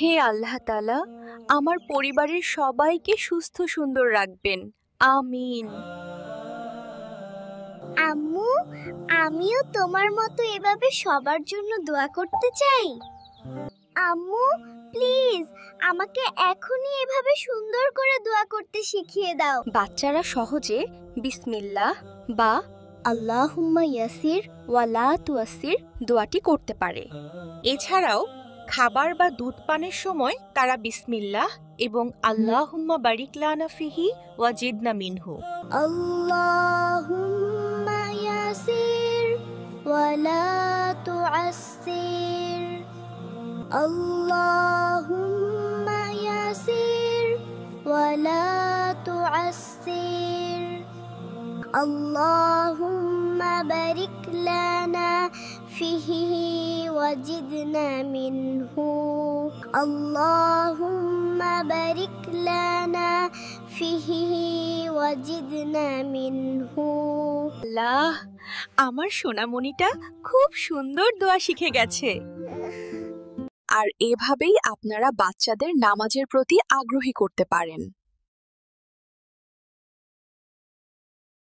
হে আল্লাহ তাআলা, আমার পরিবারের সবাইকে সুস্থ সুন্দর রাখবেন। আমিন। আম্মু, আমিও তোমার মতো এভাবে সবার জন্য দোয়া করতে চাই। আম্মু, প্লিজ আমাকে এখনই এভাবে সুন্দর করে দোয়া করতে শিখিয়ে দাও। বাচ্চারা সহজে বিসমিল্লাহ বা আল্লাহুম্মা ইয়াসির ওয়ালা তুয়াসির দোয়াটি করতে পারে। এছাড়াও খাবার বা দুধ পানের সময় তারা বিসমিল্লাহ এবং আল্লাহুম্মা বারিক লানা ফিহি ওয়া জিদনা মিনহু। আল্লাহুম্মা ইয়াসির ওয়ালা তুআসসির। আল্লাহুম্মা ইয়াসির ওয়ালা তুআসসির। আল্লাহুম্মা বারিক লানা ফিহি ওয়া জিদনা মিনহু। আল্লাহুম্মা বারিক লানা ফিহি ওয়া জিদনা মিনহু। আল্লাহ, আমার সোনামণিটা খুব সুন্দর দোয়া শিখে গেছে। আর এভাবেই আপনারা বাচ্চাদের নামাজের প্রতি আগ্রহী করতে পারেন।